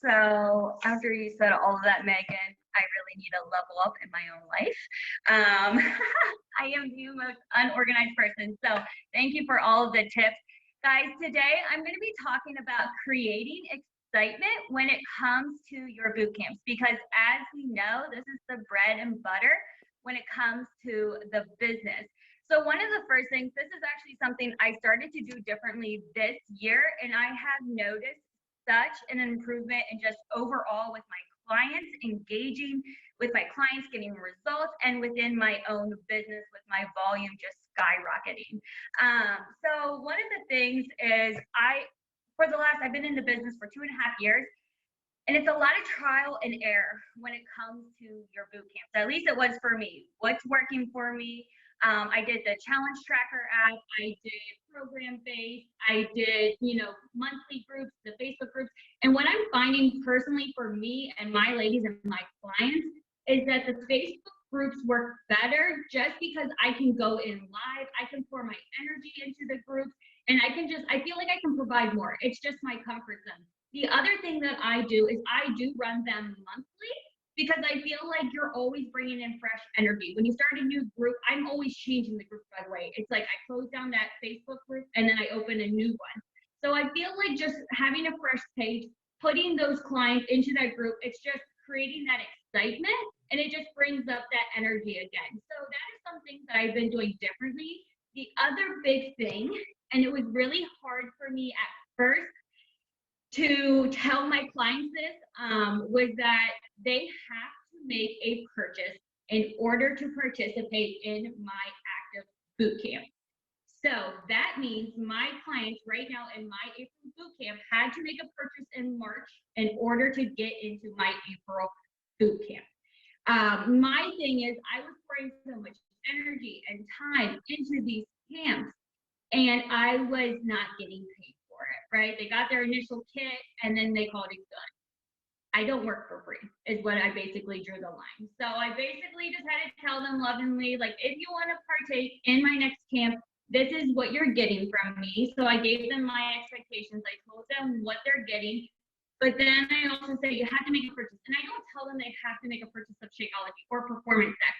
So after you said all of that, Megan, I really need to level up in my own life. I am the most unorganized person. So thank you for all of the tips. Guys, today I'm going to be talking about creating excitement when it comes to your boot camps, because as we know, this is the bread and butter when it comes to the business. So one of the first things, this is actually something I started to do differently this year, and I have noticed such an improvement in just overall with my clients, engaging with my clients, getting results, and within my own business with my volume just skyrocketing. So one of the things is I've been in the business for 2.5 years, and it's a lot of trial and error when it comes to your boot camps. At least it was for me. What's working for me? I did the challenge tracker app. I did program based. I did, monthly groups, the Facebook groups. And what I'm finding personally for me and my ladies and my clients is that the Facebook groups work better just because I can go in live. I can pour my energy into the groups, and I feel like I can provide more. It's just my comfort zone. The other thing that I do is I do run them monthly, because I feel like you're always bringing in fresh energy. When you start a new group, I'm always changing the group, by the way. It's like I close down that Facebook group and then I open a new one. So I feel like just having a fresh page, putting those clients into that group, it's just creating that excitement, and it just brings up that energy again. So that is something that I've been doing differently. The other big thing, and it was really hard for me at first to tell my clients this, was that they have to make a purchase in order to participate in my active boot camp. So that means my clients right now in my April boot camp had to make a purchase in March in order to get into my April boot camp. My thing is, I was pouring so much energy and time into these camps, and I was not getting paid for it, right? They got their initial kit and then they called it done. I don't work for free, is what I basically drew the line. So I basically just had to tell them lovingly, like, if you want to partake in my next camp, this is what you're getting from me. So I gave them my expectations. I told them what they're getting. But then I also say you have to make a purchase. And I don't tell them they have to make a purchase of Shakeology or Performance Tech.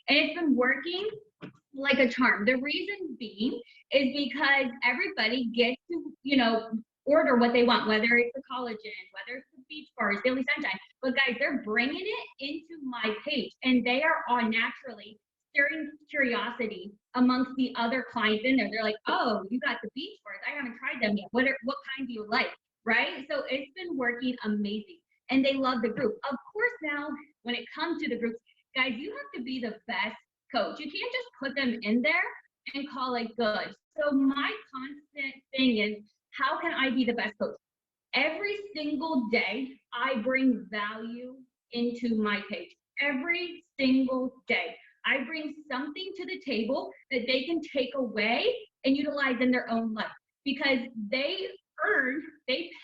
And it's been working like a charm. The reason being is because everybody gets to, order what they want, whether it's the collagen, whether it's the beach bars, daily sunshine. But guys, they're bringing it into my page, and they are on naturally stirring curiosity amongst the other clients in there. They're like, oh, you got the beach bars. I haven't tried them yet. What kind do you like? Right? So it's been working amazing, and they love the group. Of course, now when it comes to the groups, guys, you have to be the best coach. You can't just put them in there and call it good. So my constant thing is, how can I be the best coach? Every single day, I bring value into my page. Every single day, I bring something to the table that they can take away and utilize in their own life, because they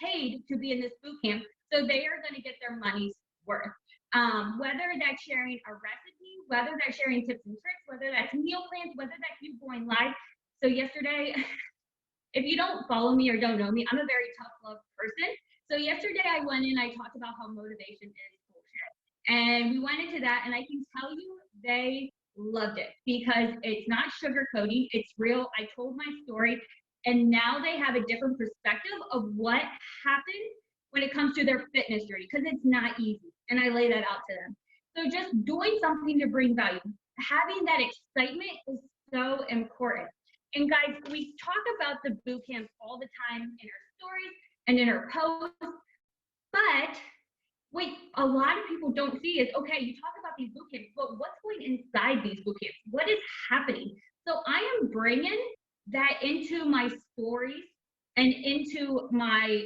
paid to be in this boot camp, so they are going to get their money's worth. Whether that's sharing a recipe, whether that's sharing tips and tricks, whether that's meal plans, whether that's you going live. So yesterday, if you don't follow me or don't know me, I'm a very tough love person. So yesterday I went in, I talked about how motivation is bullshit. And we went into that, and I can tell you they loved it, because it's not sugarcoating, it's real. I told my story, and now they have a different perspective of what happened when it comes to their fitness journey, because it's not easy. And I lay that out to them. So just doing something to bring value, having that excitement is so important. And guys, we talk about the boot camps all the time in our stories and in our posts, but what a lot of people don't see is, okay, you talk about these boot camps, but what's going inside these boot camps? What is happening? So I am bringing that into my stories and into my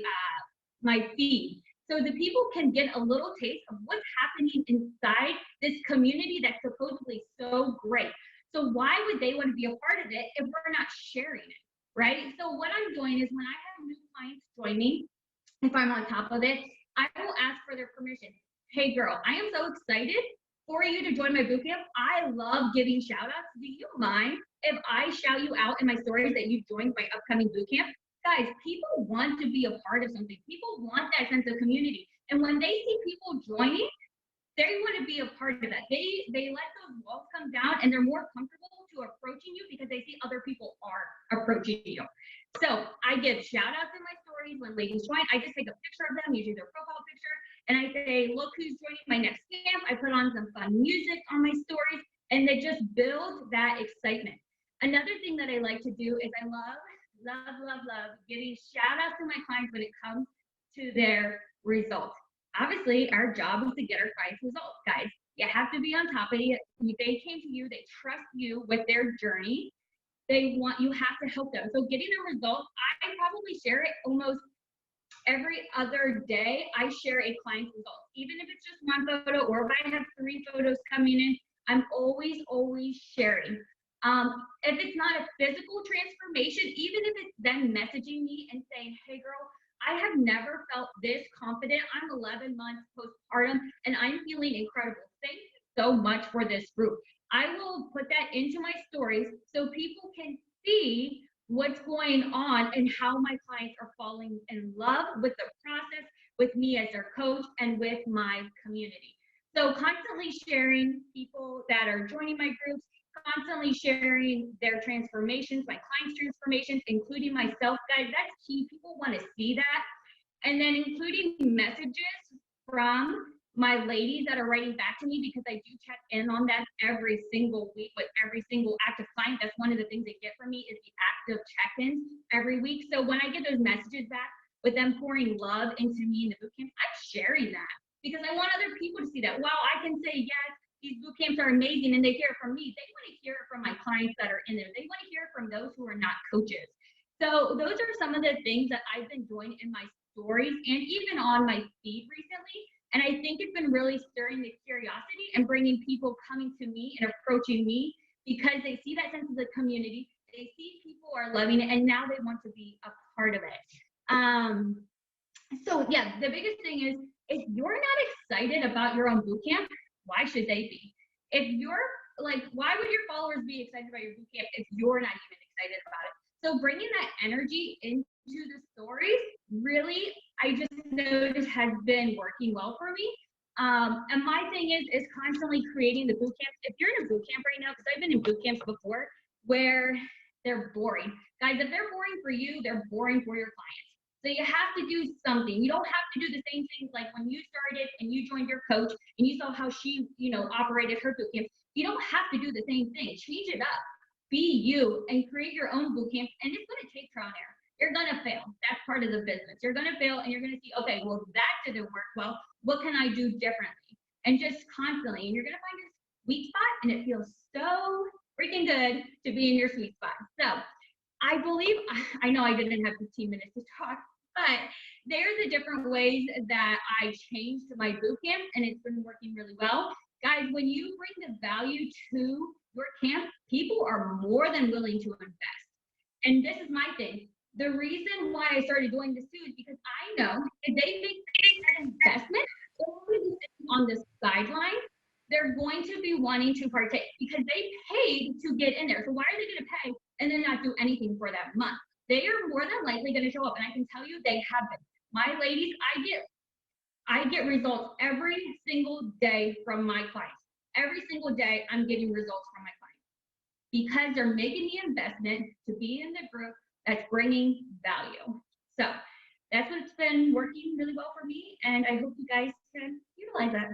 my feed, so the people can get a little taste of what's happening inside this community that's supposedly so great. So why would they want to be a part of it if we're not sharing it, right? So what I'm doing is, when I have new clients join me, if I'm on top of it, I will ask for their permission. Hey girl, I am so excited for you to join my bootcamp. I love giving shout outs. Do you mind if I shout you out in my stories that you joined my upcoming bootcamp? Guys, people want to be a part of something. People want that sense of community. And when they see people joining, they want to be a part of that. They let those walls come down and they're more comfortable to approaching you because they see other people are approaching you. So I give shout outs in my stories when ladies join. I just take a picture of them, usually their profile picture, and I say, look who's joining my next camp. I put on some fun music on my stories, and they just build that excitement. Another thing that I like to do is I love giving shout outs to my clients when it comes to their results. Obviously, our job is to get our clients results, guys. You have to be on top of it. They came to you, they trust you with their journey. You have to help them. So getting a result, I probably share it almost every other day. I share a client's results, even if it's just one photo or if I have 3 photos coming in, I'm always sharing. If it's not a physical transformation, even if it's them messaging me and saying, hey girl, I have never felt this confident. I'm 11 months postpartum and I'm feeling incredible. Thank you so much for this group. I will put that into my stories so people can see what's going on and how my clients are falling in love with the process, with me as their coach, and with my community. So constantly sharing people that are joining my groups, constantly sharing their transformations, my clients' transformations, including myself, guys. That's key. People want to see that. And then including messages from my ladies that are writing back to me, because I do check in on that every single week with every single active client. That's one of the things they get from me is the active check-ins every week. So when I get those messages back with them pouring love into me in the bootcamp, I'm sharing that because I want other people to see that. While I can say, yes, these boot camps are amazing and they hear it from me, they want to hear it from my clients that are in there. They want to hear it from those who are not coaches. So those are some of the things that I've been doing in my stories and even on my feed recently. And I think it's been really stirring the curiosity and bringing people coming to me and approaching me because they see that sense of the community. They see people are loving it and now they want to be a part of it. So yeah, the biggest thing is if you're not excited about your own bootcamp, why should they be? If you're like, why would your followers be excited about your bootcamp if you're not even excited about it? So bringing that energy into the stories really, I just noticed has been working well for me. And my thing is constantly creating the boot camps. If you're in a boot camp right now, because I've been in boot camps before where they're boring. Guys, if they're boring for you, they're boring for your clients. So you have to do something. You don't have to do the same things like when you started and you joined your coach and you saw how she, operated her boot camp. You don't have to do the same thing. Change it up. Be you and create your own boot camp. And it's going to take trial and error. You're going to fail. That's part of the business. You're going to fail and you're going to see, okay, well, that didn't work well. What can I do differently? And just constantly, and you're going to find your sweet spot and it feels so freaking good to be in your sweet spot. So I believe, I know I didn't have 15 minutes to talk, but there's the different ways that I changed my boot camp and it's been working really well. Guys, when you bring the value to your camp, people are more than willing to invest. And this is my thing. The reason why I started doing this too is because I know if they make that investment on the sideline, they're going to be wanting to partake because they paid to get in there. So why are they going to pay and then not do anything for that month? They are more than likely going to show up, and I can tell you they have been. My ladies, I get results every single day from my clients. Every single day, I'm getting results from my clients because they're making the investment to be in the group that's bringing value. So that's what's been working really well for me, and I hope you guys can utilize that.